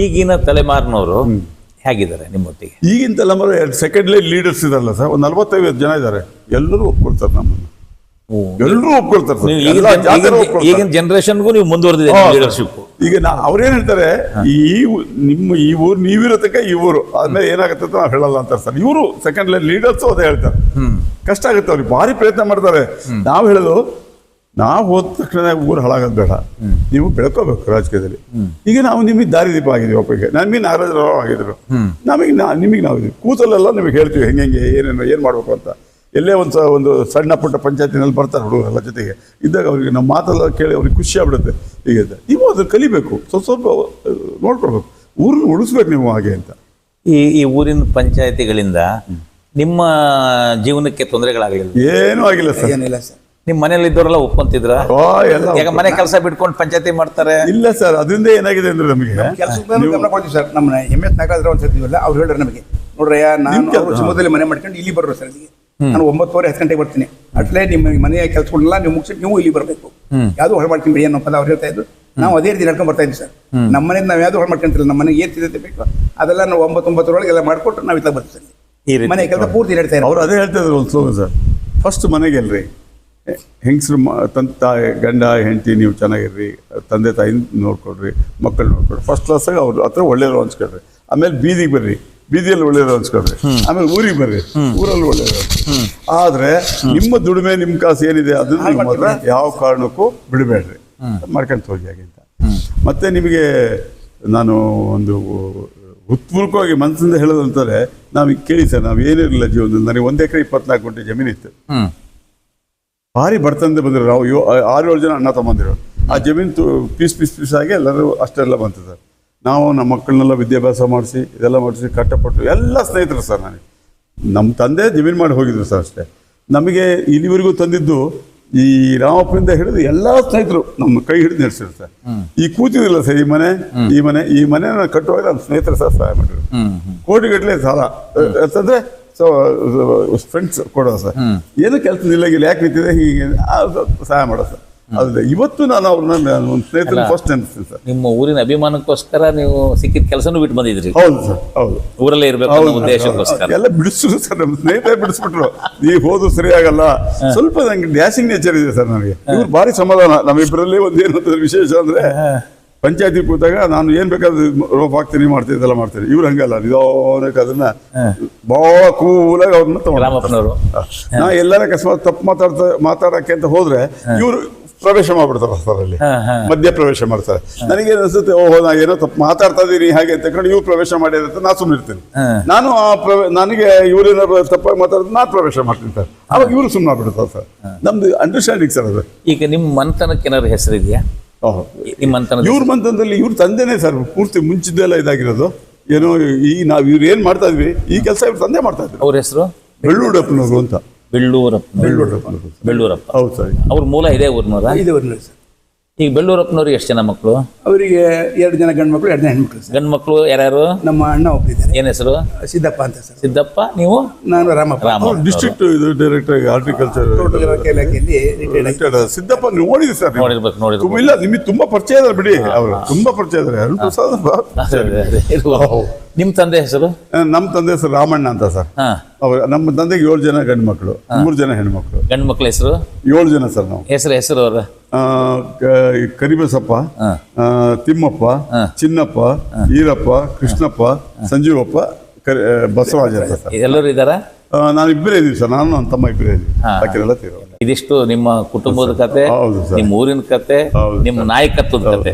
ಈಗಿನ ತಲೆಮಾರಿನವರು ಹೇಗಿದ್ದಾರೆ ನಿಮ್ಮೊಟ್ಟಿಗೆ? ಈಗಿನ ತಲೆಮಾರು ಸೆಕೆಂಡ್ ಲೈನ್ ಲೀಡರ್ಸ್ ಇದಾರಲ್ಲ ಸರ್, ಒಂದು 45 ಜನ ಇದ್ದಾರೆ. ಎಲ್ಲರೂ ಒಪ್ಕೊಳ್ತಾರೆ ನಮ್ಮನ್ನು, ಎಲ್ಲರೂ ಒಪ್ಕೊಳ್ತಾರೆ ಸರ್. ಈಗಿನ ಜನರೇಷನ್ಗೂ ನೀವು ಮುಂದುವರೆದಿದೆ ಲೀಡರ್ಶಿಪ್. ಈಗ ಅವ್ರೇನ್ ಹೇಳ್ತಾರೆ, ಈ ಊರು ನೀವಿರೋ ತನಕ ಈ ಊರು ಆದ್ಮೇಲೆ ಏನಾಗುತ್ತೆ ಅಂತ ನಾವು ಹೇಳಲ್ಲ ಅಂತಾರೆ ಸರ್. ಇವರು ಸೆಕೆಂಡ್ ಲೈನ್ ಲೀಡರ್ಸ್ ಅದೇ ಹೇಳ್ತಾರೆ. ಕಷ್ಟ ಆಗುತ್ತೆ ಅವ್ರಿಗೆ, ಭಾರಿ ಪ್ರಯತ್ನ ಮಾಡ್ತಾರೆ. ನಾವು ಹೇಳೋದು, ನಾವು ಹೋದ ತಕ್ಷಣ ಊರು ಹಾಳಾಗೋದು ಬೇಡ, ನೀವು ಬೆಳ್ಕೋಬೇಕು ರಾಜಕೀಯದಲ್ಲಿ. ಈಗ ನಾವು ನಿಮಗೆ ದಾರಿದೀಪ ಆಗಿದ್ದೀವಿ. ಒಪ್ಪಿಗೆ ನಮಗೆ ನಾಗರಾಜರಾವ್ ಆಗಿದ್ರು, ನಿಮಗೆ ನಾವು ಕೂತಲ್ಲೆಲ್ಲ ನಿಮಗೆ ಹೇಳ್ತೀವಿ ಹೆಂಗೆ ಏನೇನು ಏನು ಮಾಡ್ಬೇಕು ಅಂತ. ಎಲ್ಲೇ ಒಂದು ಸಣ್ಣ ಪುಟ್ಟ ಪಂಚಾಯತಿನಲ್ಲಿ ಬರ್ತಾರೆ ಹುಡುಗರೆಲ್ಲ ಜೊತೆಗೆ ಇದ್ದಾಗ ಅವ್ರಿಗೆ ನಮ್ಮ ಮಾತೆಲ್ಲ ಕೇಳಿ ಅವ್ರಿಗೆ ಖುಷಿ ಆಗ್ಬಿಡುತ್ತೆ. ಹೀಗೆ ನೀವು ಅದನ್ನು ಕಲಿಬೇಕು, ಸ್ವಲ್ಪ ನೋಡ್ಕೊಳ್ಬೇಕು, ಊರನ್ನು ಉಳಿಸ್ಬೇಕು ನೀವು ಹಾಗೆ ಅಂತ. ಈ ಊರಿನ ಪಂಚಾಯತಿಗಳಿಂದ ನಿಮ್ಮ ಜೀವನಕ್ಕೆ ತೊಂದರೆಗಳಾಗಲಿಲ್ಲ? ಏನೂ ಆಗಿಲ್ಲ ಸರ್. ಏನಿಲ್ಲ ಸರ್. ನಿಮ್ಮ ಮನೇಲಿ ಇದ್ದವರೆಲ್ಲ ಒಪ್ಕೊಂತಿದ್ರ? ಈಗ ಮನೆ ಕೆಲಸ ಬಿಟ್ಕೊಂಡು ಪಂಚಾಯತಿ ಮಾಡ್ತಾರೆ? ಇಲ್ಲ ಸರ್, ಅದರಿಂದ ಏನಾಗಿದೆ ಅಂದ್ರೆ ನಮಗೆ ಗಮನ ಕೊಡ್ತೀವಿ ಸರ್. ನಮ್ಮ MS ನಾಗರಾಜರಾವ್ ಅನ್ಸತ್ತೀವಲ್ಲ, ಅವ್ರು ಹೇಳ್ರಿ ನಮಗೆ, ನೋಡ್ರಿ ನಾನು ಶಿವಮೊಗ್ಗದಲ್ಲಿ ಮನೆ ಮಾಡ್ಕೊಂಡು ಇಲ್ಲಿ ಬರೋರು ಸರ್. ನಾನು 9:30 10 ಗಂಟೆಗೆ ಬರ್ತೀನಿ. ಅಟ್ಲೇ ನಿಮ್ಮ ಮನೆಯ ಕೆಲಸಗಳನ್ನ ನೀವು ಮುಗಿಸಿ ನೀವು ಇಲ್ಲಿ ಬರಬೇಕು, ಯಾವ್ದು ಹೊರ ಮಾಡ್ತೀನಿ ಬಿಡಿ ಅನ್ನೋಪ್ಪಲ್ಲ ಅವ್ರು ಹೇಳ್ತಾ ಇದ್ರು. ನಾವು ಅದೇ ರೀತಿ ನಡ್ಕೊಂಡು ಬರ್ತಾ ಇದ್ವಿ ಸರ್. ನಮ್ಮ ಮನೆಯಿಂದ ನಾವು ಯಾವ್ದು ಹೊರ ಮಾಡ್ಕೊಂತಿಲ್ಲ. ನಮ್ಮ ಮನೆಗೆ ಏನ್ ತಿಂತೆ ಬೇಕು ಅದೆಲ್ಲ ನಾವು 9-9 ಎಲ್ಲ ಮಾಡ್ಕೊಟ್ಟು ನಾವು ಇತ್ತ ಬರ್ತೀವಿ ಸರ್. ಮನೆ ಕೆಲಸ ಪೂರ್ತಿ ನಡ್ತಾ ಇರೋ ಅವ್ರು ಅದೇ ಹೇಳ್ತಾ ಇದ್ರು ಒಂದು ಸ್ಲೋಗನ್ ಸರ್. ಫಸ್ಟ್ ಮನೆಗೆ ಅಲ್ರಿ, ಹೆಂಗಸರು ತಾಯಿ ಗಂಡ ಹೆಂಡತಿ ನೀವು ಚೆನ್ನಾಗಿರ್ರಿ, ತಂದೆ ತಾಯಿ ನೋಡ್ಕೊಡ್ರಿ, ಮಕ್ಕಳು ನೋಡ್ಕೊಡ್ರಿ, ಫಸ್ಟ್ ಕ್ಲಾಸಾಗಿ ಅವ್ರ ಹತ್ರ ಒಳ್ಳೆಯವರು ಅನ್ಸ್ಕೊಡ್ರಿ. ಆಮೇಲೆ ಬೀದಿಗೆ ಬರ್ರಿ, ಬೀದಿಯಲ್ಲಿ ಒಳ್ಳೆಯವರು ಅನ್ಸ್ಕೊಡ್ರಿ. ಆಮೇಲೆ ಊರಿಗೆ ಬರ್ರಿ, ಊರಲ್ಲಿ ಒಳ್ಳೆಯವರು. ಆದ್ರೆ ನಿಮ್ಮ ದುಡಿಮೆ ನಿಮ್ಮ ಕಾಸು ಏನಿದೆ ಅದನ್ನ ಮಾತ್ರ ಯಾವ ಕಾರಣಕ್ಕೂ ಬಿಡಬೇಡ್ರಿ, ಮಾಡ್ಕೊಂಡು ಹೋಗಿ ಹಾಗೆ ಅಂತ. ಮತ್ತೆ ನಿಮಗೆ ನಾನು ಒಂದು ಉತ್ಪೂರ್ವಕವಾಗಿ ಮನಸ್ಸಿಂದ ಹೇಳೋದಂತಾರೆ, ನಾವು ಕೇಳಿ ಸರ್, ನಾವು ಏನಿರಲಿಲ್ಲ ಜೀವನದಲ್ಲಿ. ನನಗೆ 1 ಎಕರೆ 24 ಗುಂಟೆ ಜಮೀನಿತ್ತು. ಭಾರಿ ಬರ್ತಂದೆ ಬಂದರು. ನಾವು 6-7 ಜನ ಅಣ್ಣ ತಮ್ಮಂದಿರು. ಆ ಜಮೀನು ಪೀಸ್ ಆಗಿ ಎಲ್ಲರೂ ಅಷ್ಟೆಲ್ಲ ಬಂತು ಸರ್. ನಾವು ನಮ್ಮ ಮಕ್ಕಳನ್ನೆಲ್ಲ ವಿದ್ಯಾಭ್ಯಾಸ ಮಾಡಿಸಿ ಇದೆಲ್ಲ ಮಾಡಿಸಿ ಕಷ್ಟಪಟ್ಟು ಎಲ್ಲ ಸ್ನೇಹಿತರು ಸರ್. ನನಗೆ ನಮ್ಮ ತಂದೆ ಜಮೀನು ಮಾಡಿ ಹೋಗಿದ್ರು ಸರ್ ಅಷ್ಟೇ. ನಮಗೆ ಇಲ್ಲಿವರೆಗೂ ತಂದಿದ್ದು ಈ ರಾಮಪ್ಪನಿಂದ ಹಿಡಿದು ಎಲ್ಲ ಸ್ನೇಹಿತರು ನಮ್ಮ ಕೈ ಹಿಡಿದು ನಡೆಸಿದ್ರು ಸರ್. ಈ ಕೂತಿದಿಲ್ಲ ಸರ್, ಈ ಮನೆ ಕಟ್ಟುವಾಗ ನಮ್ಮ ಸ್ನೇಹಿತರು ಸಹ ಸಹಾಯ ಮಾಡಿದ್ರು. ಕೋಟಿಗಟ್ಟಲೆ ಸಾಲ ಅಂತಂದ್ರೆ ಫ್ರೆಂಡ್ಸ್ ಕೊಡೋ ಸರ್. ಏನು ಕೆಲಸದಿಲ್ಲ, ಯಾಕೆ ನಿಂತಿದೆ ಹೀಗೆ ಸಹಾಯ ಮಾಡೋ ಸರ್. ಅದೇ ಇವತ್ತು ನಾನು ಅವ್ರನ್ನ ಒಂದು ಸ್ನೇಹಿತರ ಫಸ್ಟ್ ನೆನೆಸ್ತೀನಿ ಸರ್. ನಿಮ್ಮ ಊರಿನ ಅಭಿಮಾನಕ್ಕೋಸ್ಕರ ನೀವು ಸಿಕ್ಕಿದ ಕೆಲಸನೂ ಬಿಟ್ಟು ಬಂದಿದ್ರಿ? ಹೌದು ಸರ್, ಹೌದು. ಊರಲ್ಲೇ ಇರಬೇಕು ಅನ್ನೋ ಉದ್ದೇಶಕ್ಕೋಸ್ಕರ ಎಲ್ಲ ಬಿಡಿಸಿದ್ರು ಸರ್. ನಮ್ಮ ಸ್ನೇಹಿತರೆ ಬಿಡಿಸ್ಬಿಟ್ರು, ನೀವು ಹೋದ್ರು ಸರಿಯಾಗಲ್ಲ. ಸ್ವಲ್ಪ ನಂಗೆ ಡ್ಯಾಶಿಂಗ್ ನೇಚರ್ ಇದೆ ಸರ್ ನನಗೆ. ಇವ್ರು ಭಾರಿ ಸಮಾಧಾನ. ನಮ್ಮಿಬ್ಬರಲ್ಲಿ ಒಂದೇನು ವಿಶೇಷ ಅಂದ್ರೆ, ಪಂಚಾಯತಿ ಕೂತಾಗ ನಾನು ಏನ್ ಬೇಕಾದ್ರೆ ರೋಪ್ ಹಾಕ್ತೀನಿ, ಮಾಡ್ತೀನಿ, ಇದೆಲ್ಲ ಮಾಡ್ತೀನಿ. ಇವ್ರು ಹಂಗಲ್ಲ, ನಿಧಾನಕ್ಕೆ ಅದನ್ನ ಬಹಳ ಕೂಲಾಗಿ ಅವ್ರನ್ನ ರಾಮಪ್ಪನವರು. ನಾ ಎಲ್ಲರ ಅಕಸ್ಮಾತ್ ತಪ್ಪು ಮಾತಾಡಕ್ಕೆ ಅಂತ ಹೋದ್ರೆ ಇವ್ರು ಪ್ರವೇಶ ಮಾಡ್ಬಿಡ್ತಾರೆ ಸರ್. ಅಲ್ಲಿ ಮಧ್ಯ ಪ್ರವೇಶ ಮಾಡ್ತಾರೆ. ನನಗೇನು ಅನ್ಸುತ್ತೆ, ಓಹೋ ನಾ ಏನೋ ತಪ್ಪು ಮಾತಾಡ್ತಾ ಇದೀನಿ ಹಾಗೆ ಅಂತ ಕಡೆ ಇವ್ರು ಪ್ರವೇಶ ಮಾಡಿದ್ರೆ ನಾ ಸುಮ್ಮನೆ ಇರ್ತೀನಿ. ನಾನು ನನಗೆ ಇವ್ರೇನಾದ್ರು ತಪ್ಪಾಗಿ ಮಾತಾಡಿದ್ರೆ ನಾನು ಪ್ರವೇಶ ಮಾಡ್ತೀನಿ ಸರ್. ಅವಾಗ ಇವರು ಸುಮ್ಮನೆ ಆಗ್ಬಿಡ್ತಾರೆ ಸರ್. ನಮ್ದು ಅಂಡರ್ಸ್ಟ್ಯಾಂಡಿಂಗ್ ಸರ್ ಅದು. ಈಗ ನಿಮ್ಮ ಮನೆತನಕ್ಕೆ ಏನಾದ್ರು ಹೆಸರಿದೆಯಾ? ಇವ್ರ ಮಂತನದಲ್ಲಿ ಇವ್ರ ತಂದೆನೇ ಸರ್ ಪೂರ್ತಿ ಮುಂಚಿದ್ದೆಲ್ಲ ಇದಾಗಿರೋದು. ಏನೋ ನಾವು ಇವ್ರು ಏನ್ ಮಾಡ್ತಾ ಇದ್ವಿ ಈ ಕೆಲಸ ಇವ್ರ ತಂದೆ ಮಾಡ್ತಾ ಇದ್ರು. ಅವ್ರ ಹೆಸರು ಬೆಳ್ಳೂರಪ್ಪನವರು ಅಂತ. ಬೆಳ್ಳೂರಪ್ಪ. ಹೌದು ಸರ್. ಅವ್ರ ಮೂಲ ಇದೇ ಊರಿನವರ? ಇದೇ ಊರಿನ ಸರ್. ಈಗ ಬೆಳ್ಳೂರಪ್ಪನವ್ರಿಗೆ ಎಷ್ಟು ಜನ ಮಕ್ಕಳು? ಅವರಿಗೆ 2 ಜನ ಗಂಡು ಮಕ್ಕಳು, 2 ಜನ ಹೆಣ್ಮಕ್ಳು. ಗಂಡು ಮಕ್ಕಳು ಯಾರ್ಯಾರು? ನಮ್ಮ ಅಣ್ಣ ಒಬ್ಬರಿದ್ದಾರೆ. ಏನ್ ಹೆಸರು? ಸಿದ್ದಪ್ಪ ಅಂತ ಸರ್. ಸಿದ್ದಪ್ಪ. ನೀವು? ನಾನು ರಾಮಪ್ಪ. ಡಿಸ್ಟ್ರಿಕ್ಟ್ ಡೈರೆಕ್ಟರ್ ಹಾರ್ಟಿಕಲ್ಚರ್ ಇಲಾಖೆಯಲ್ಲಿ ರಿಟೈರ್ಡ್. ಸಿದ್ದಪ್ಪ ನೋಡಿದ್ರಿ ಸರ್? ನೋಡಿರ್ಬೇಕು. ಇಲ್ಲ, ನಿಮಗೆ ತುಂಬಾ ಪರಿಚಯ ಇದಾರೆ ಬಿಡಿ. ಅವರು ತುಂಬಾ ಪರಿಚಯ ಇದಾರೆ. ಅರುಣ್ ಪ್ರಸಾದ್. ನಿಮ್ ತಂದೆ ಹೆಸರು? ನಮ್ಮ ತಂದೆ ಹೆಸರು ರಾಮಣ್ಣ ಅಂತ ಸರ್. ನಮ್ಮ ತಂದೆಗೆ 7 ಜನ ಗಂಡು ಮಕ್ಕಳು, 3 ಜನ ಹೆಣ್ಮಕ್ಳು. ಗಂಡು ಮಕ್ಕಳ ಹೆಸರು? 7 ಜನ ಸರ್. ನಾವು ಹೆಸರು ಅವರ ಕರಿಬಸಪ್ಪ, ತಿಮ್ಮಪ್ಪ, ಚಿನ್ನಪ್ಪ, ಈರಪ್ಪ, ಕೃಷ್ಣಪ್ಪ, ಸಂಜೀವಪ್ಪ, ಬಸವರಾಜ ಅಂತ ಸರ್. ಎಲ್ಲರೂ ಇದ್ದಾರ? ನಾನು ಇಬ್ಬರೇ ಇದೀವಿ ಸರ್. ನಾನು ನನ್ನ ತಮ್ಮ ಇಬ್ಬರೇ ಇದೀವಿ. ಬಾಕಿರೆಲ್ಲ ತೀರೋ. ಇದಿಷ್ಟು ನಿಮ್ಮ ಕುಟುಂಬದ ಕತೆ, ನಿಮ್ಮ ಊರಿನ ಕತೆ, ನಿಮ್ಮ ನಾಯಕತ್ವದ ಕತೆ.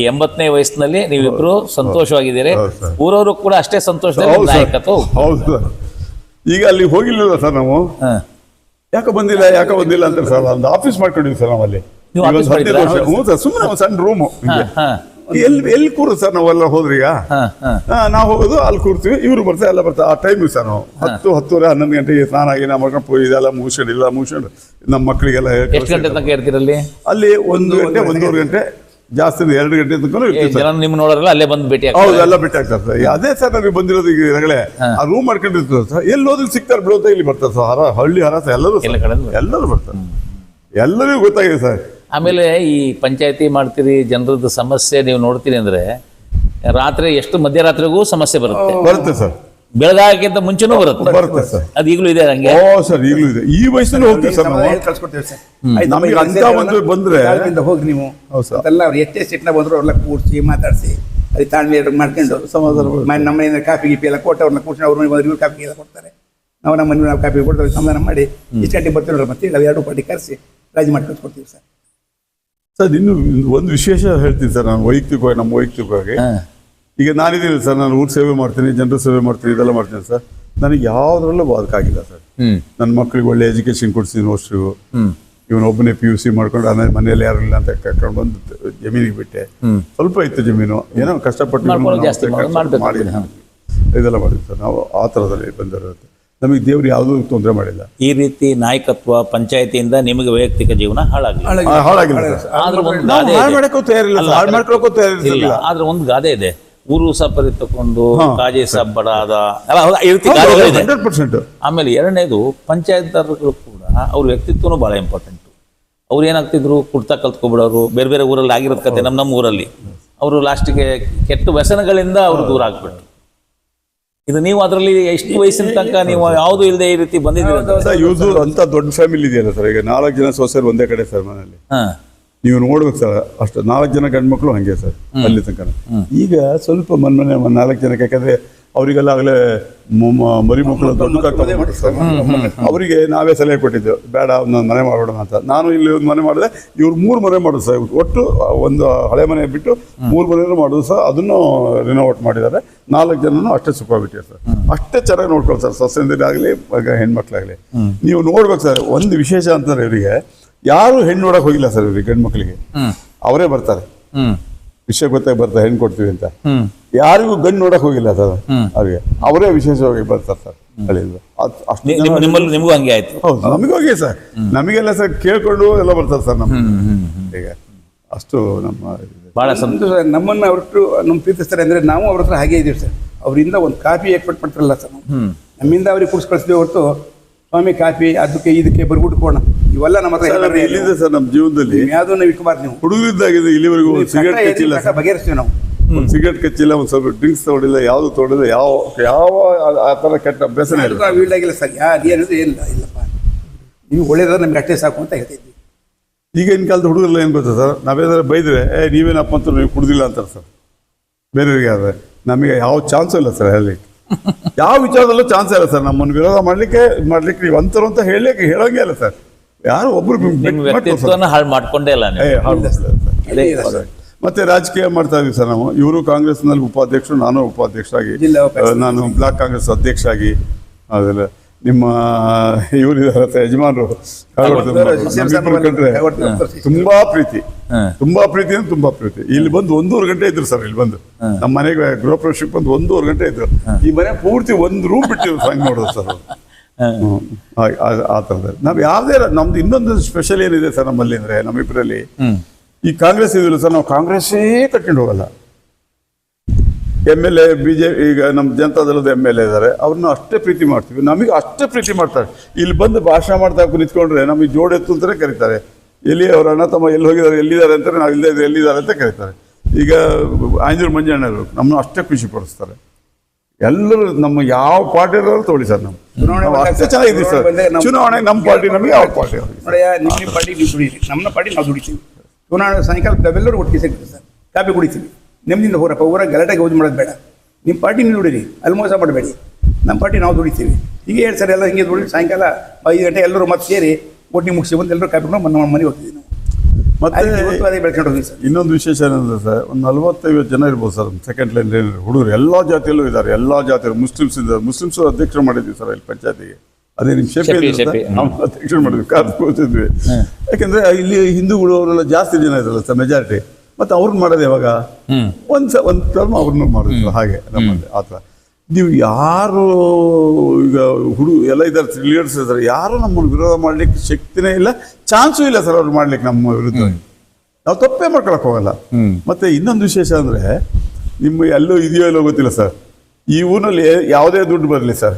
ಈ 80ನೇ ವಯಸ್ಸಿನಲ್ಲಿ ನೀವಿಬ್ರು ಸಂತೋಷವಾಗಿದ್ದೀರಿ. ಊರವರು ಕೂಡ ಅಷ್ಟೇ ಸಂತೋಷದಲ್ಲಿ ನಾಯಕತ್ವ. ಹೌದು ಸರ್. ಈಗ ಅಲ್ಲಿ ಹೋಗಿರ್ಲಿಲ್ಲ ಸರ್ ನಾವು. ಯಾಕೆ ಬಂದಿಲ್ಲ ಅಂತ ಸರ್ ಒಂದು ಆಫೀಸ್ ಮಾಡ್ಕೊಂಡಿದ್ವಿ ಸರ್ ನಾವಲ್ಲಿ. ಹ್ಞೂ ಸರ್. ಸುಮ್ಮನೆ ಒಂದು ಸಣ್ಣ ರೂಮು. ಎಲ್ಲಿ ಕೂರು ಸರ್ ನಾವೆಲ್ಲ ಹೋದ್ರಿ. ಈಗ ನಾವು ಹೋಗೋದು ಅಲ್ಲಿ ಕೂರ್ತೀವಿ, ಇವ್ರು ಬರ್ತಾರೆ, ಎಲ್ಲ ಬರ್ತಾರೆ. ಆ ಟೈಮ್ ಸರ್ ನಾವು 10-10:30 11 ಗಂಟೆಗೆ ಸ್ನಾನ ಆಗಿನ ಮಾಡ್ಕೊಂಡು ಪೂಜೆ ಇದೆಲ್ಲ ಮುಗಿಸ್ಕೊಂಡು ನಮ್ಮ ಮಕ್ಕಳಿಗೆಲ್ಲ. ಎಷ್ಟು ಗಂಟೆ ತನಕ ಇರ್ತೀರಲ್ಲಿ ಅಲ್ಲಿ? 1 ಗಂಟೆ 1:30 ಗಂಟೆ, ಜಾಸ್ತಿ 2 ಗಂಟೆ ತನಕ ನಿಮ್ಮ ನೋಡೋರಲ್ಲ ಅಲ್ಲೇ ಬಂದು ಭೇಟಿ. ಹೌದು, ಎಲ್ಲ ಭೇಟಿ ಆಗ್ತಾರೆ ಸರ್. ಅದೇ ಸರ್ ನಮಗೆ ಬಂದಿರೋದು. ಈಗ ಈಗಾಗಲೇ ಆ ರೂಮ್ ಮಾಡ್ಕೊಂಡಿರ್ತಾರೆ ಸರ್. ಎಲ್ಲಿ ಹೋದ್ರೆ ಸಿಗ್ತಾರೆ ಬಿಡೋದ ಇಲ್ಲಿ ಬರ್ತಾರೆ ಸರ್. ಹಳ್ಳಿ ಹರಸ ಎಲ್ಲರೂ ಬರ್ತಾರೆ. ಎಲ್ಲರಿಗೂ ಗೊತ್ತಾಗಿದೆ ಸರ್. ಆಮೇಲೆ ಈ ಪಂಚಾಯತಿ ಮಾಡ್ತೀರಿ, ಜನರದ್ದು ಸಮಸ್ಯೆ ನೀವು ನೋಡ್ತೀರಿ ಅಂದ್ರೆ ರಾತ್ರಿ ಎಷ್ಟು ಮಧ್ಯರಾತ್ರಿಗೂ ಸಮಸ್ಯೆ ಬರುತ್ತೆ, ಬರುತ್ತೆ ಸರ್, ಬೆಳಗಾಗಕ್ಕಿಂತ ಮುಂಚೆನೂ ಬರುತ್ತೆ. ಬರುತ್ತೆ ಸರ್. ಅದು ಈಗಲೂ ಇದೆ ಹಂಗೆ. ಓ ಸರ್, ಈಗಲೂ ಇದೆ. ಈ ವಯಸ್ಸಲ್ಲಿ ಹೋಗ್ತೀವಿ ಸರ್ ನಾವು. ಕಳ್ಸ್ಕೊಡ್ತೀವಿ ಸರ್. ನಮಗೆ ಅಂತ ಒಂದು ಬಂದ್ರೆ ಹೋಗಿ ನೀವು ಹೌದು ಸರ್. ಅದೆಲ್ಲ ಅವ್ರು ಎಷ್ಟೇ ಸಿಟ್ನ ಬಂದ್ರು ಅವ್ರೆಲ್ಲ ಕೂರಿಸಿ ಮಾತಾಡಿಸಿ ಅದು ತಾಳ್ಮೆ ಮಾಡ್ಕೊಂಡು ಸಮಾಧಾನ ನಮ್ಮ ಮನೆಯಿಂದ ಕಾಫಿ ಗೀಪಿ ಎಲ್ಲ ಕೊಟ್ಟು ಅವ್ರನ್ನ ಕೂರ್ಸಿ ಅವ್ರ ಮನೆ ಬಂದ್ರೆ ಕಾಫಿ ಎಲ್ಲ ಕೊಡ್ತಾರೆ. ನಾವು ನಮ್ಮ ಮನೆ ನಾವು ಕಾಫಿ ಕೊಡ್ತೇವೆ, ಸಮಾಧಾನ ಮಾಡಿ ಇಷ್ಟು ಗಂಟೆಗೆ ಬರ್ತೀವಿ ಮತ್ತೆ ನಾವು 2 ಪಾರ್ಟಿ ಕರೆಸಿ ರಾಜಿ ಮಾಡಿ ಕಳ್ಸ್ಕೊಡ್ತೀವಿ ಸರ್. ಸರ್ ಇನ್ನು ಒಂದು ವಿಶೇಷ ಹೇಳ್ತೀನಿ ಸರ್, ನಾನು ವೈಯಕ್ತಿಕವಾಗಿ ನಮ್ಮ ವೈಯಕ್ತಿಕವಾಗಿ ಈಗ ನಾನಿದ್ದೀನಿ ಸರ್, ನಾನು ಊರ ಸೇವೆ ಮಾಡ್ತೀನಿ, ಜನರ ಸೇವೆ ಮಾಡ್ತೀನಿ, ಇದೆಲ್ಲ ಮಾಡ್ತೀನಿ ಸರ್. ನನಗೆ ಯಾವುದ್ರಲ್ಲೂ ಬಾಧಕಾಗಿಲ್ಲ ಸರ್. ನನ್ನ ಮಕ್ಕಳಿಗೆ ಒಳ್ಳೆ ಎಜುಕೇಶನ್ ಕೊಡ್ಸಿದ್ದೀನಿ ವರ್ಷಗೂ. ಇವನೊಬ್ಬನೇ PUC ಮಾಡ್ಕೊಂಡು ಆಮೇಲೆ ಮನೇಲಿ ಯಾರು ಇಲ್ಲ ಅಂತ ಕರ್ಕೊಂಡು ಬಂದು ಜಮೀನಿಗೆ ಬಿಟ್ಟೆ. ಸ್ವಲ್ಪ ಇತ್ತು ಜಮೀನು, ಏನೋ ಕಷ್ಟಪಟ್ಟು ಮಾಡಿ ಇದೆಲ್ಲ ಮಾಡಿದ್ವಿ ಸರ್. ನಾವು ಆ ಥರದಲ್ಲಿ ಬಂದಿರೋದು. ನಮಗೆ ದೇವ್ರು ಯಾವುದೂ ತೊಂದರೆ ಮಾಡಿಲ್ಲ. ಈ ರೀತಿ ನಾಯಕತ್ವ ಪಂಚಾಯತಿಯಿಂದ ನಿಮಗೆ ವೈಯಕ್ತಿಕ ಜೀವನ ಹಾಳಾಗಿಲ್ಲ. ಆದ್ರೆ ಒಂದು ಗಾದೆ ಇಲ್ಲ, ಆದ್ರೆ ಒಂದು ಗಾದೆ ಇದೆ, ಊರು ಸಪರಿ ತಕೊಂಡು ಕಾಜೆ ಸಬ್ಬಡಾದ ಗಾದೆಗಳಿದೆ. 100%. ಆಮೇಲೆ ಎರಡನೇದು ಪಂಚಾಯತ್ದಾರಗಳು ಕೂಡ ಅವ್ರ ವ್ಯಕ್ತಿತ್ವನೂ ಬಹಳ ಇಂಪಾರ್ಟೆಂಟ್. ಅವ್ರು ಏನಾಗ್ತಿದ್ರು, ಕುಡ್ತಾ ಕಲ್ತ್ಕೊಬಿಡೋರು, ಬೇರೆ ಬೇರೆ ಊರಲ್ಲಿ ಆಗಿರೋದ್ ಕತೆ ನಮ್ಮ ಊರಲ್ಲಿ. ಅವರು ಲಾಸ್ಟಿಗೆ ಕೆಟ್ಟ ವ್ಯಸನಗಳಿಂದ ಅವರು ದೂರ ಆಗ್ಬಿಟ್ರು. ಇದು ನೀವು ಅದರಲ್ಲಿ ಎಷ್ಟು ವಯಸ್ಸಿನ ತನಕ ನೀವು ಯಾವುದು ಇಲ್ಲದೆ ಈ ರೀತಿ ಬಂದಿದ್ದೀರಿ ಇವ್ರದ್ದು ಅಂತ ದೊಡ್ಡ ಫ್ಯಾಮಿಲಿ ಇದೆಯಲ್ಲ ಸರ್. ಈಗ 4 ಜನ ಸೊಸೆಯರು ಒಂದೇ ಕಡೆ ಸರ್ ಮನೆಯಲ್ಲಿ. ನೀವು ನೋಡ್ಬೇಕು ಸರ್, ಅಷ್ಟು 4 ಜನ ಗಂಡ್ಮಕ್ಳು ಹಂಗೆ ಸರ್ ಅಲ್ಲಿ ತನಕ. ಈಗ ಸ್ವಲ್ಪ ಮೊನ್ನೆ 4 ಜನಕ್ಕೆ, ಯಾಕಂದ್ರೆ ಅವರಿಗೆಲ್ಲ ಆಗಲೇ ಮರಿ ಮಕ್ಕಳು ದೊಡ್ಡ ಕಟ್ಟ ಸರ್. ಅವರಿಗೆ ನಾವೇ ಸಲಹೆ ಕೊಟ್ಟಿದ್ದೆವು, ಬೇಡ ಒಂದು ಮನೆ ಮಾಡೋಣ ಅಂತ. ನಾನು ಇಲ್ಲಿ ಒಂದು ಮನೆ ಮಾಡಿದೆ, ಇವ್ರು 3 ಮನೆ ಮಾಡೋದು ಸರ್. ಒಟ್ಟು ಒಂದು ಹಳೆ ಮನೆ ಬಿಟ್ಟು 3 ಮನೆಯೂ ಮಾಡೋದು ಸರ್. ಅದನ್ನು ರಿನೋವೇಟ್ ಮಾಡಿದ್ದಾರೆ. 4 ಜನನು ಅಷ್ಟೇ ಸುಖವಾಗಿಟ್ಟಿದ್ದಾರೆ ಸರ್. ಅಷ್ಟೇ ಚೆನ್ನಾಗಿ ನೋಡ್ಕೊಳ್ಳಿ ಸರ್, ಸೊಸೆಂದಿರಾಗಲಿ ಹೆಣ್ಮಕ್ಳಾಗಲಿ. ನೀವು ನೋಡ್ಬೇಕು ಸರ್, ಒಂದು ವಿಶೇಷ ಅಂತಂದ್ರೆ ಇವರಿಗೆ ಯಾರು ಹೆಣ್ಣು ನೋಡಕ್ ಹೋಗಿಲ್ಲ ಸರ್. ಇವ್ರಿಗೆ ಗಂಡು ಮಕ್ಕಳಿಗೆ ಅವರೇ ಬರ್ತಾರೆ, ವಿಷಯ ಗೊತ್ತಾಗಿ ಬರ್ತಾರೆ ಹೆಣ್ಣು ಕೊಡ್ತೀವಿ ಅಂತ. ಯಾರಿಗೂ ಗಂಡು ನೋಡಕ್ ಹೋಗಿಲ್ಲ ಸರ್ ಅವ್ರಿಗೆ, ಅವರೇ ವಿಶೇಷವಾಗಿ ಬರ್ತಾರೆ ಸರ್. ನಿಮಗೂ ಹಂಗೆ ಆಯ್ತು? ಹೌದು, ನಮಗೂ ಹೋಗಿ ಸರ್. ನಮಗೆಲ್ಲ ಸರ್ ಕೇಳ್ಕೊಂಡು ಎಲ್ಲ ಬರ್ತಾರೆ ಸರ್ ನಮ್ಮ ಈಗ. ಅಷ್ಟು ನಮ್ಮ ಬಹಳ ಸಂತೋಷ. ನಮ್ಮನ್ನ ಅವ್ರಷ್ಟು ನಮ್ಮ ಪ್ರೀತಿಸ್ತಾರೆ ಅಂದ್ರೆ ನಾವು ಅವ್ರ ಹತ್ರ ಹಾಗೆ ಇದೀವಿ ಸರ್. ಅವರಿಂದ ಒಂದು ಕಾಫಿ ಎಕ್ಸ್ಪೆಕ್ಟ್ ಮಾಡ್ತಾರಲ್ಲ ಸರ್, ನಮ್ಮಿಂದ ಅವ್ರಿಗೆ ಕೂರ್ಸಿ ಕಳಿಸ್ತೀವಿ ಹೊರತು ಸ್ವಾಮಿ ಕಾಫಿ ಅದಕ್ಕೆ ಇದಕ್ಕೆ ಬರ್ಬಿಟ್ಟು ಕೊಡೋಣ ಇವೆಲ್ಲ ನಮ್ಮ ಹತ್ರ ಎಲ್ಲಿದೆ ಸರ್ ನಮ್ಮ ಜೀವನದಲ್ಲಿ. ಯಾವ್ದು ನಾವು ಇಟ್ಕೋಬಾರ್ದು. ನೀವು ಹುಡುಗರಿದ್ದಾಗಿದೆ ಇಲ್ಲಿವರೆಗೂ ಸಿಗರೇಟ್ ಕಚ್ಚಿಲ್ಲ, ಬಗೆಹರಿಸ್ತೀವಿ ನಾವು. ಒಂದು ಸಿಗರೇಟ್ ಕಚ್ಚಿಲ್ಲ, ಒಂದು ಸ್ವಲ್ಪ ಡ್ರಿಂಕ್ಸ್ ತಗೊಂಡಿಲ್ಲ, ಯಾವುದು ತಗೊಂಡಿಲ್ಲ, ಯಾವ ಆ ಥರ ಕೆಟ್ಟ ಅಭ್ಯಾಸನೇ ಇಲ್ಲ. ವೀಲ್ಡಾಗಿಲ್ಲ ಸರ್, ಯಾರು ಏನಿದೆ ಏನಿಲ್ಲ. ಇಲ್ಲಪ್ಪ, ನೀವು ಒಳ್ಳೇದಾದ್ರೆ ನಮ್ಗೆ ಅಷ್ಟೇ ಸಾಕು ಅಂತ ಹೇಳ್ತಿದ್ವಿ. ಈಗಿನ ಕಾಲದ ಹುಡುಗರೆಲ್ಲ ಏನು ಗೊತ್ತಾ ಸರ್, ನಾವೇನಾದ್ರು ಬೈದ್ರೆ ನೀವೇನಪ್ಪ ಅಂತ ನೀವು ಕುಡ್ದಿಲ್ಲ ಅಂತಾರೆ ಸರ್ ಬೇರೆಯವ್ರಿಗೆ. ಆದರೆ ನಮಗೆ ಯಾವ ಚಾನ್ಸು ಇಲ್ಲ ಸರ್ ಹೇಳಲಿಕ್ಕೆ, ಯಾವ ವಿಚಾರದಲ್ಲೂ ಚಾನ್ಸ್ ಇಲ್ಲ ಸರ್. ನಮ್ಮನ್ನು ವಿರೋಧ ಮಾಡ್ಲಿಕ್ಕೆ ನೀವು ಅಂತರು ಅಂತ ಹೇಳೋಂಗೆ ಇಲ್ಲ ಸರ್. ಯಾರು ಒಬ್ರು ಹಾಳು ಮಾಡ್ಕೊಂಡೇ ಇಲ್ಲ. ಮತ್ತೆ ರಾಜಕೀಯ ಮಾಡ್ತಾ ಇದೀವಿ ಸರ್ ನಾವು. ಇವರು ಕಾಂಗ್ರೆಸ್ನಲ್ಲಿ ಉಪಾಧ್ಯಕ್ಷರು, ನಾನು ಉಪಾಧ್ಯಕ್ಷರಾಗಿ, ನಾನು ಬ್ಲಾಕ್ ಕಾಂಗ್ರೆಸ್ ಅಧ್ಯಕ್ಷ ಆಗಿ. ಅದೆಲ್ಲ ನಿಮ್ಮ ಇವರಿದ್ದಾರೆ ಯಜಮಾನರು ತುಂಬಾ ಪ್ರೀತಿ ಅಂದ್ರೆ ತುಂಬಾ ಪ್ರೀತಿ. ಇಲ್ಲಿ ಬಂದು 1.5 ಗಂಟೆ ಇದ್ರು ಸರ್. ಇಲ್ಲಿ ಬಂದು ನಮ್ಮ ಮನೆಗೆ ಗೃಹ ಪ್ರವೇಶಕ್ಕೆ ಬಂದು 1.5 ಗಂಟೆ ಇದ್ರು. ಈ ಮನೆ ಪೂರ್ತಿ ಒಂದು ರೂಮ್ ಬಿಟ್ಟಿದ್ರು ಸಂಗ್ ನೋಡೋದು ಸರ್. ಆ ಥರದಲ್ಲಿ ನಾವು ಯಾವುದೇ ನಮ್ದು ಇನ್ನೊಂದು ಸ್ಪೆಷಲ್ ಏನಿದೆ ಸರ್ ನಮ್ಮಲ್ಲಿ ಅಂದ್ರೆ, ನಮ್ಮಿಬ್ಬರಲ್ಲಿ ಈ ಕಾಂಗ್ರೆಸ್ ಇದಿಲ್ಲ ಸರ್, ನಾವು ಕಾಂಗ್ರೆಸ್ಸೇ ಕಟ್ಕೊಂಡು ಹೋಗಲ್ಲ. MLA BJP ಈಗ ನಮ್ಮ ಜನತಾದಳದ MLA ಇದ್ದಾರೆ, ಅವ್ರನ್ನ ಅಷ್ಟೇ ಪ್ರೀತಿ ಮಾಡ್ತೀವಿ, ನಮಗೆ ಅಷ್ಟೇ ಪ್ರೀತಿ ಮಾಡ್ತಾರೆ. ಇಲ್ಲಿ ಬಂದು ಭಾಷಣ ಮಾಡ್ತಾ ನಿಂತ್ಕೊಂಡ್ರೆ ನಮಗೆ ಜೋಡೆತ್ತು ಅಂತಾನೆ ಕರೀತಾರೆ. ಎಲ್ಲಿ ಅವ್ರ ಅಣ್ಣ ತಮ್ಮ ಎಲ್ಲಿ ಹೋಗಿದ್ದಾರೆ, ಎಲ್ಲಿದ್ದಾರೆ ಅಂತಾರೆ, ನಾವು ಇಲ್ಲದೆ ಇದ್ರೆ ಎಲ್ಲಿದ್ದಾರೆ ಅಂತ ಕರೀತಾರೆ. ಈಗ ಆಂಜೂರು ಮಂಜಣ್ಣರು ನಮ್ಮನ್ನು ಅಷ್ಟೇ ಖುಷಿ ಪಡಿಸ್ತಾರೆ. ಎಲ್ಲರೂ ನಮ್ಮ ಯಾವ ಪಾರ್ಟಿ ತೊಗೊಳ್ಳಿ ಸರ್, ನಾವು ಅಷ್ಟೇ ಚೆನ್ನಾಗಿದ್ದೀವಿ ಸರ್. ಚುನಾವಣೆ ನಮ್ಮ ಪಾರ್ಟಿ, ನಮಗೆ ಯಾವ ಪಾರ್ಟಿ ನಿಮ್ಮ ಪಾರ್ಟಿ ನೀವು ದುಡಿಯಿರಿ, ನಮ್ಮ ಪಾರ್ಟಿ ನಾವು ದುಡಿತೀವಿ. ಚುನಾವಣೆ ಸಾಯಂಕಾಲ ನಾವೆಲ್ಲರೂ ಒಟ್ಟಿಗೆ ಸಿಗ್ತೀವಿ ಸರ್, ಕಾಫಿ ಕುಡಿತೀವಿ. ನೆಮ್ಮದಿಯಿಂದ ಹೋರಪ್ಪ, ಊರಾಗ ಗಲಾಟೆಗೆ ಯೂಸ್ ಮಾಡೋದು ಬೇಡ. ನಿಮ್ಮ ಪಾರ್ಟಿ ನೀವು ದುಡೀರಿ, ಅಲ್ಲಿ ಮೋಸ ಮಾಡಬೇಡಿ. ನಮ್ಮ ಪಾರ್ಟಿ ನಾವು ದುಡಿತೀವಿ. ಹೀಗೆ ಹೇಳಿ ಸರ್, ಎಲ್ಲ ಹಿಂಗೆ ದುಡಿ ಸಾಯಂಕಾಲ 5 ಗಂಟೆ ಎಲ್ಲರೂ ಮತ್ತೆ ಸೇರಿ ಒಟ್ಟಿಗೆ ಮುಗಿಸಿ ಬಂದು ಎಲ್ಲರೂ ಕಾಫಿ ಕೊಂಡು ನಮ್ಮ ಮನೆಗೆ ಹೋಗ್ತಿದ್ದೀವಿ ನಾವು. ಮತ್ತೆ ಅದೇ ಬೆಳ್ಕೊಂಡು ಹೋಗಿ ಸರ್. ಇನ್ನೊಂದು ವಿಶೇಷ ಏನಂದ್ರೆ ಸರ್, ಒಂದು 40-50 ಜನ ಇರ್ಬೋದು ಸರ್ ಸೆಕೆಂಡ್ ಲೈನ್ ಹುಡುಗರು. ಎಲ್ಲ ಜಾತಿಯಲ್ಲೂ ಇದ್ದಾರೆ, ಎಲ್ಲ ಜಾತಿಯವರು. ಮುಸ್ಲಿಮ್ಸ್ ಇದ್ದಾರೆ, ಮುಸ್ಲಿಮ್ಸ್ ಅಧ್ಯಕ್ಷರು ಮಾಡಿದ್ವಿ ಸರ್ ಇಲ್ಲಿ ಪಂಚಾಯತಿಗೆ. ಅದೇ ನಿಮ್ಮ ಶೆಫಿ ನಾವು ಅಧ್ಯಕ್ಷರು ಮಾಡಿದ್ವಿ, ಕೂತಿದ್ವಿ. ಯಾಕೆಂದ್ರೆ ಇಲ್ಲಿ ಹಿಂದೂಗಳು ಅವರೆಲ್ಲ ಜಾಸ್ತಿ ಜನ ಇದ್ರಲ್ಲ ಸರ್, ಮೆಜಾರಿಟಿ. ಮತ್ತೆ ಅವ್ರನ್ನ ಮಾಡೋದು ಯಾವಾಗ ಒಂದು ಟರ್ಮ್ ಅವ್ರನ್ನ ಮಾಡಿದ್ರು. ಹಾಗೆ ನಮ್ಮಲ್ಲಿ ಆ ಥರ ನೀವು ಯಾರು ಈಗ ಎಲ್ಲ ಇದ್ದಾರೆ, ಲೀಡರ್ಸ್ ಇದ್ದಾರೆ, ಯಾರು ನಮ್ಮನ್ನು ವಿರೋಧ ಮಾಡ್ಲಿಕ್ಕೆ ಶಕ್ತಿನೇ ಇಲ್ಲ, ಚಾನ್ಸು ಇಲ್ಲ ಸರ್ ಅವ್ರು ಮಾಡ್ಲಿಕ್ಕೆ ನಮ್ಮ ವಿರುದ್ಧ. ನಾವು ತಪ್ಪೇ ಮಾಡ್ಕೊಳಕ್ ಹೋಗಲ್ಲ. ಮತ್ತೆ ಇನ್ನೊಂದು ವಿಶೇಷ ಅಂದ್ರೆ, ನಿಮ್ಮ ಎಲ್ಲೋ ಇದೆಯೋ ಎಲ್ಲೋ ಗೊತ್ತಿಲ್ಲ ಸರ್, ಈ ಊರಿನಲ್ಲಿ ಯಾವುದೇ ದುಡ್ಡು ಬರಲಿ ಸರ್,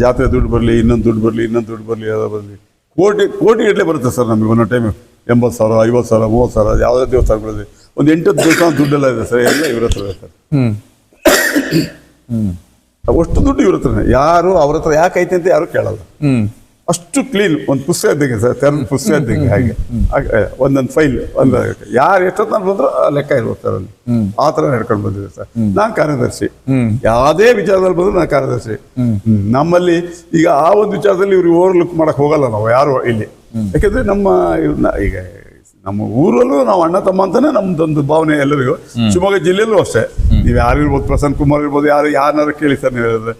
ಜಾತ್ರೆ ದುಡ್ಡು ಬರಲಿ, ಇನ್ನೊಂದು ದುಡ್ಡು ಬರಲಿ, ಯಾವುದೋ ಬರಲಿ, ಕೋಟಿ ಗಟ್ಟಲೆ ಬರುತ್ತೆ ಸರ್ ನಮಗೆ ಒಂದೊಂದು ಟೈಮ್. 80,000, 50,000, 30,000 ಯಾವುದೇ ದೇವಸ್ಥಾನ ಬರಲಿ ಒಂದು 8-10 ದಿವಸ ದುಡ್ಡೆಲ್ಲ ಇದೆ ಸರ್, ಎಲ್ಲ ಇವ್ರ ಹತ್ರ ಇದೆ ಸರ್. ಅಷ್ಟು ದುಡ್ಡು ಇವ್ರ ಹತ್ರನೇ. ಯಾರು ಅವ್ರ ಹತ್ರ ಯಾಕೆ ಐತೆ ಅಂತ ಯಾರು ಕೇಳಲ್ಲ. ಅಷ್ಟು ಕ್ಲೀನ್, ಒಂದು ಪುಸ್ತಕ ಇದ್ದಂಗೆ ಸರ್, ತೆರೆದ ಪುಸ್ತಕ ಇದ್ದಂಗೆ. ಹಾಗೆ ಒಂದೊಂದು ಫೈಲ್, ಒಂದು ಯಾರು ಎಷ್ಟೊತ್ತ ಬಂದ್ರು ಲೆಕ್ಕ ಇರ್ಬೋದು ಸರ್ ಅಲ್ಲಿ. ಆ ಥರ ನಡ್ಕೊಂಡು ಬಂದಿದೆ ಸರ್. ನಾನು ಕಾರ್ಯದರ್ಶಿ, ಯಾವುದೇ ವಿಚಾರದಲ್ಲಿ ಬಂದ್ರು ನಾನು ಕಾರ್ಯದರ್ಶಿ. ನಮ್ಮಲ್ಲಿ ಈಗ ಆ ಒಂದು ವಿಚಾರದಲ್ಲಿ ಇವ್ರು ಓವರ್ಲುಕ್ ಮಾಡಕ್ ಹೋಗಲ್ಲ ನಾವು ಯಾರು ಇಲ್ಲಿ. ಯಾಕಂದ್ರೆ ಈಗ ನಮ್ಮ ಊರಲ್ಲೂ ನಾವು ಅಣ್ಣ ತಮ್ಮ ಅಂತಾನೆ ನಮ್ದೊಂದು ಭಾವನೆ ಎಲ್ಲರಿಗೂ. ಶಿವಮೊಗ್ಗ ಜಿಲ್ಲೆಯಲ್ಲೂ ಅಷ್ಟೇ. ನೀವು ಯಾರು ಇರ್ಬೋದು, ಪ್ರಸನ್ನ ಕುಮಾರ್ ಇರ್ಬೋದು, ಯಾರನ್ನಾರು ಕೇಳಿ ಸರ್, ನೀವು ಹೇಳಿದ್ರೆ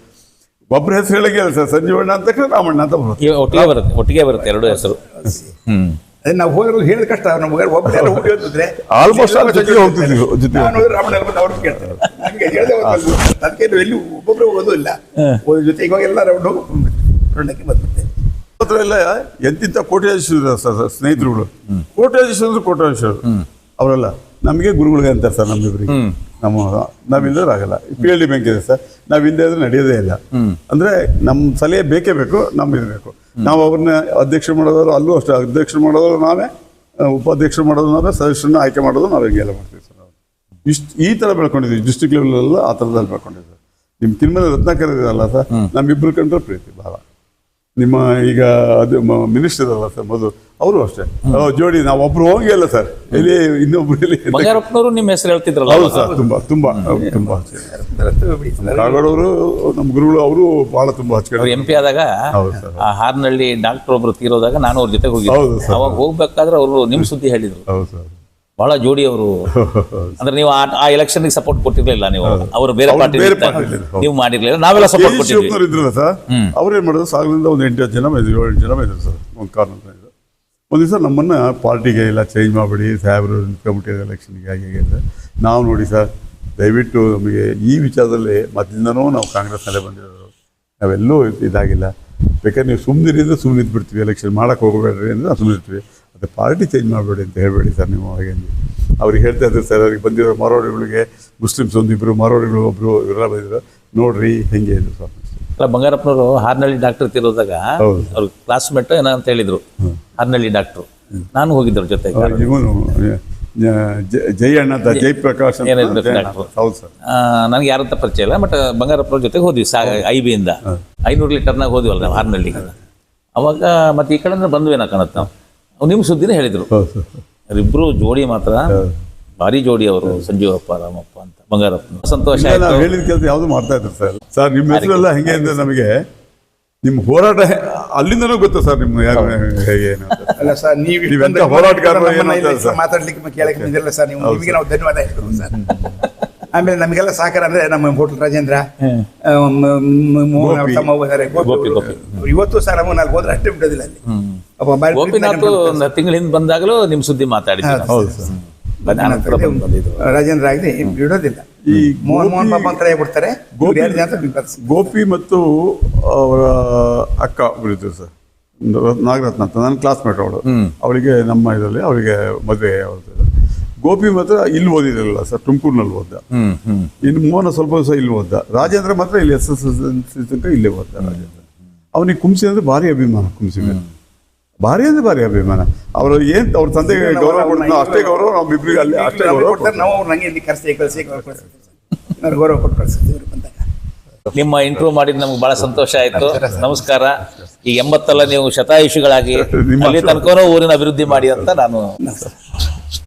ಒಬ್ಬರ ಹೆಸರು ಹೇಳಂಗೆ ಇಲ್ಲ ಸರ್. ಸಂಜೀವಣ್ಣ ಅಂತ ರಾಮಣ್ಣ ಅಂತ ಬರುತ್ತೆ. ಒಟ್ಟಿಗೆ ಬರುತ್ತೆ ಎರಡು ಹೆಸರು. ಅದೇ ನಾವು ಹೋದ್ರೆ ಹೇಳಿದ ಕಷ್ಟ. ನಮ್ಗೆ ಒಬ್ಬರು ಹೋಗಿದ್ರೆ ಆಲ್ಮೋಸ್ಟ್ ಜೊತೆಗೆ ಹೋಗ್ತಿದ್ವಿ ಜೊತೆ. ರಾಮಣ್ಣ ಅವ್ರು ಕೇಳ್ತಾರೆ, ನನಗೆ ಹೇಳಿದೆ ಅದಕ್ಕೆ ಎಲ್ಲಿ ಒಬ್ಬೊಬ್ಬರು ಹೋಗೋದು ಇಲ್ಲ. ಜೊತೆ ಇವಾಗ ಎಲ್ಲ ರೌಂಡ್ ರೌಂಡಕ್ಕೆ ಬಂದ್ಬಿಡ್ತೇವೆ. ಎಲ್ಲ ಎಂತಿಂತ ಕೋಟ್ಯಾಧೀಶರು ಸರ್, ಸ್ನೇಹಿತರುಗಳು ಕೋಟ್ಯಾಧೀಶರು ಅವರೆಲ್ಲ ನಮಗೆ ಗುರುಗಳಿಗೆ ಅಂತಾರೆ ಸರ್. ನಮ್ಮಿಬ್ಬರಿಗೆ ನಾವಿಲ್ಲದ್ರೆ ಆಗಲ್ಲ. PLD ಬ್ಯಾಂಕ್ ಇದೆ ಸರ್, ನಾವಿಲ್ಲದೆ ಇದ್ರೆ ನಡೆಯೋದೇ ಇಲ್ಲ. ಅಂದ್ರೆ ನಮ್ಮ ಸಲಹೆ ಬೇಕೇ ಬೇಕು, ಇರಬೇಕು. ನಾವು ಅವ್ರನ್ನ ಅಧ್ಯಕ್ಷರು ಮಾಡೋದವರು, ಅಲ್ಲೂ ಅಷ್ಟೇ ಅಧ್ಯಕ್ಷರು ಮಾಡೋದವರು ನಾವೇ, ಉಪಾಧ್ಯಕ್ಷರು ಮಾಡೋದು ನಾವೇ, ಸದಸ್ಯರನ್ನ ಆಯ್ಕೆ ಮಾಡೋದು ನಾವೇ, ಹಿಂಗೆಲ್ಲ ಮಾಡ್ತೀವಿ ಸರ್. ನಾವು ಈ ಥರ ಬೆಳ್ಕೊಂಡಿದ್ವಿ. ಡಿಸ್ಟ್ರಿಕ್ಟ್ ಲೆವೆಲೆಲ್ಲ ಆ ಥರದಲ್ಲಿ ಬೆಳ್ಕೊಂಡಿದ್ವಿ. ನಿಮ್ಮ ಕಿನ್ಮೇಲೆ ರತ್ನಾಕರ್ ಇದಲ್ಲ ಸರ್, ನಮ್ಮಿಬ್ಬರು ಕಂಡ್ರೆ ಪ್ರೀತಿ ಭಾಳ. ನಿಮ್ಮ ಈಗ ಅದು ಮಿನಿಸ್ಟರ್ ಅಲ್ಲ ಸರ್ ಮಧು, ಅವರು ಅಷ್ಟೇ ಜೋಡಿ. ನಾವು ಒಬ್ರು ಹೋಗಿ ಅಲ್ಲ ಸರ್, ಇಲ್ಲಿ ಇನ್ನೊಬ್ರು ಇಲ್ಲಿ ಬಂಗಾರಪ್ಪನವರು ನಿಮ್ಮ ಹೆಸರು ಹೇಳ್ತಿದ್ರಲ್ಲ. ಹೌದು ಸರ್, ತುಂಬಾ ಕಾಗಡವರು ನಮ್ಮ ಗುರುಗಳು, ಅವರು ಬಹಳ ತುಂಬಾ ಹಚ್ಕೊಂಡು. MP ಆದಾಗ ಆ ಹಾರ್ನಳ್ಳಿ ಡಾಕ್ಟರ್ ಒಬ್ರು ತೀರೋದಾಗ ನಾನು ಅವ್ರ ಜೊತೆ ಹೋಗಿದ್ದೆ. ಅವಾಗ ಹೋಗ್ಬೇಕಾದ್ರೆ ಅವರು ನಿಮ್ ಸುದ್ದಿ ಹೇಳಿದ್ರು. ಹೌದು ಸರ್, ಬಹಳ ಜೋಡಿ ಅವರು. ಅಂದ್ರೆ ನೀವು ಆ ಎಲೆಕ್ಷನ್ ಸಪೋರ್ಟ್ ಕೊಟ್ಟಿರ್ಲಿಲ್ಲ, ನೀವು ಅವರು ಬೇರೆ ಪಾರ್ಟಿ ನೀವು ಮಾಡಿರ್ಲಿಲ್ಲ, ನಾವೆಲ್ಲ ಸಪೋರ್ಟ್ ಕೊಟ್ಟಿದ್ವಿ. ಇದ್ರಲ್ಲ ಸರ್, ಅವ್ರೇನ್ ಮಾಡಿದ್ರು, ಸಾಗರದಿಂದ ಒಂದು 8 ಜನ 7 ಜನ ಇದ್ರು ಸರ್. ಒಂದು ಕಾರಣದಿಂದ ಒಂದು ದಿವಸ ನಮ್ಮನ್ನ ಪಾರ್ಟಿಗೆ ಎಲ್ಲ ಚೇಂಜ್ ಮಾಡಿಬಿಡಿ ಸಾಹೇಬರು ಕಮಿಟಿ ಎಲೆಕ್ಷನ್ಗೆ ಹಾಗೆ ಅಂದರೆ, ನಾವು ನೋಡಿ ಸರ್, ದಯವಿಟ್ಟು ನಮಗೆ ಈ ವಿಚಾರದಲ್ಲಿ ಮೊದಲಿಂದನೂ ನಾವು ಕಾಂಗ್ರೆಸ್ನಲ್ಲೇ ಬಂದಿರೋದು, ನಾವೆಲ್ಲೂ ಇದಾಗಿಲ್ಲ. ಬೇಕಾದ್ರೆ ನೀವು ಸುಮ್ಮನಿರಿದ್ರೆ ಸುಮ್ಮನೆ ಇದ್ಬಿಡ್ತೀವಿ, ಎಲೆಕ್ಷನ್ ಮಾಡೋಕ್ಕೆ ಹೋಗಬೇಡ್ರಿ ಅಂದರೆ ನಾವು ಸುಮ್ಮನೆ ಇರ್ತೀವಿ. ಅದು ಪಾರ್ಟಿ ಚೇಂಜ್ ಮಾಡಬೇಡಿ ಅಂತ ಹೇಳಬೇಡಿ ಸರ್ ನೀವು. ಹಾಗೆ ಅವ್ರಿಗೆ ಹೇಳ್ತಾ ಇದ್ದಾರೆ ಸರ್, ಅವ್ರಿಗೆ ಬಂದಿರೋ ಮಾರೋಡಿಗಳಿಗೆ, ಮುಸ್ಲಿಮ್ಸ್ ಒಂದಿಬ್ಬರು, ಮಾರೋಡಿಗಳು ಒಬ್ಬರು, ಇವರೆಲ್ಲ ಬಂದಿದ್ರು, ನೋಡ್ರಿ ಹೆಂಗೆ ಇದು ಸರ್. ಅಲ್ಲ, ಬಂಗಾರಪ್ಪನವರು ಹಾರ್ನಳ್ಳಿ ಡಾಕ್ಟರ್ ತೀರೋದಾಗ ಅವ್ರ ಕ್ಲಾಸ್ಮೇಟ್ ಏನೋ ಅಂತ ಹೇಳಿದ್ರು, ಹಾರ್ನಳ್ಳಿ ಡಾಕ್ಟ್ರು. ನಾನು ಹೋಗಿದ್ದರು ಜೊತೆಗೆ. ಇವನು ಜಯಣ್ಣ ಅಂತ, ಜಯಪ್ರಕಾಶ್ ಡಾಕ್ಟ್ರು. ಹೌದು ಸರ್. ನನಗೆ ಯಾರಂತ ಪರಿಚಯ ಇಲ್ಲ, ಬಟ್ ಬಂಗಾರಪ್ಪನವ್ರ ಜೊತೆಗೆ ಹೋದ್ವಿ. IB ಇಂದ 500 ಲೀಟರ್ನಾಗ ಹೋದ್ವಲ್ಲ ನಾವು ಹಾರ್ನಳ್ಳಿಗೆ. ಅವಾಗ ಮತ್ತೆ ಈ ಕಡೆಯಿಂದ ಬಂದ್ವೇನ ಕಾಣುತ್ತೆ ನಾವು. ನಿಮ್ಮ ಸುದ್ದಿನೇ ಹೇಳಿದ್ರು. ಅವರಿಬ್ರು ಜೋಡಿ ಮಾತ್ರ ಭಾರಿ ಜೋಡಿ ಅವರು, ಸಂಜೀವಪ್ಪ ರಾಮಪ್ಪ ಅಂತ. ಬಂಗಾರಪ್ಪ ಸಂತೋಷ ಆಯ್ತು. ನಾವು ಹೇಳಿದ ಕೆಲಸ ಯಾವುದು ಮಾಡ್ತಾ ಇದ್ರು ಸರ್. ಸರ್ ನಿಮ್ಮ ಹೆಸರೆಲ್ಲ ಹೆಂಗೆ ಅಂದ್ರೆ ನಮಗೆ ನಿಮ್ಮ ಹೋರಾಟ ಅಲ್ಲಿಂದನೂ ಗೊತ್ತು ಸರ್. ನಿಮ್ಮ ಹೇಗೆ ಅಲ್ಲ ಸರ್, ನೀವೆಂತ ಹೋರಾಟಗಾರರು ಮಾತಾಡ್ಲಿಕ್ಕೆ ಕೇಳಕ್ಕೆ ಬಂದಿರಲ್ಲ ಸರ್. ನಿಮಗೆ ನಾವು ಧನ್ಯವಾದ ಹೇಳ್ಬೇಕು ಸರ್. ಆಮೇಲೆ ನಮಗೆಲ್ಲ ಸಹಕಾರ ಅಂದ್ರೆ ನಮ್ಮ ಹೋಟೆಲ್ ರಾಜೇಂದ್ರ, ಇವತ್ತು ಸರ್ ನಾವು ನಾಲ್ಕು ಹೋದ್ರೆ ಅಷ್ಟೇ ಬಿಡೋದಿಲ್ಲ ಅಲ್ಲಿ. ಗೋಪಿನಾಥ್ ತಿಂಗಳ ಹಿಂದೆ ಬಂದಾಗಲೂ ನಿಮ್ ಸುದ್ದಿ ಮಾತಾಡಿದ್ರು. ಹೌದು ಸರ್. ರಾಜೇಂದ್ರ ಆಗಲಿ ಬಿಡೋದಿಲ್ಲ. ಈ ಮೋಹನ್ ಬಾಬಾ ಅಂತ ಹೇಳ್ಬಿಡ್ತಾರೆ. ಗೋಪಿ ಮತ್ತು ಅವರ ಅಕ್ಕ ಒಬ್ಬರಿದ್ರು ಸರ್, ನಾಗರತ್ನ ಅಂತ, ನನ್ನ ಕ್ಲಾಸ್ಮೇಟ್ ಅವಳು. ಅವಳಿಗೆ ನಮ್ಮ ಇದರಲ್ಲಿ ಅವಳಿಗೆ ಮದುವೆ ಆಗುತ್ತೆ. ಗೋಪಿ ಮಾತ್ರ ಇಲ್ಲಿ ಓದಿರಲಿಲ್ಲ ಸರ್, ತುಮಕೂರಿನಲ್ಲಿ ಓದ್ದ. ಇನ್ನು ಮೋಹನ ಸ್ವಲ್ಪ ದಿವಸ ಇಲ್ಲಿ ಓದ್ದ. ರಾಜೇಂದ್ರ ಮಾತ್ರ ಇಲ್ಲಿ SSLC ತನಕ ಇಲ್ಲೇ ಓದ್ದ. ರಾಜೇಂದ್ರ ಅವನಿಗೆ ಕುಂಸಿ ಅಂದ್ರೆ ಭಾರಿ ಅಭಿಮಾನ. ಕುಂಸಿ ಮೇಲೆ ಭಾರಿ ಅಂದ್ರೆ ಭಾರಿ ಅಭಿಮಾನ. ಅವರು ಏನ್ ಅವ್ರ ತಂದೆಗೆ ಗೌರವ ಕೊಡ್ತಾರೆ ಅಷ್ಟೇ ಗೌರವ ನಮ್ಮಿಬ್ರಿಗೆ ಅಲ್ಲಿ ಅಷ್ಟೇ ಗೌರವ ಕೊಡ್ತಾರೆ. ನಾವು ನಂಗೆ ಇಲ್ಲಿ ಕಳಿಸಿ ಗೌರವ ಕೊಟ್ಟು ಕಳಿಸ್ತೀವಿ ಬಂದಾಗ. ನಿಮ್ಮ ಇಂಟರ್ವ್ಯೂ ಮಾಡಿದ್ ನಮ್ಗೆ ಬಹಳ ಸಂತೋಷ ಆಯ್ತು. ನಮಸ್ಕಾರ. ಈ 80 ನೀವು ಶತಾಯುಷಿಗಳಾಗಿ ಅಲ್ಲಿ ತನಕ ಊರಿನ ಅಭಿವೃದ್ಧಿ ಮಾಡಿ ಅಂತ ನಾನು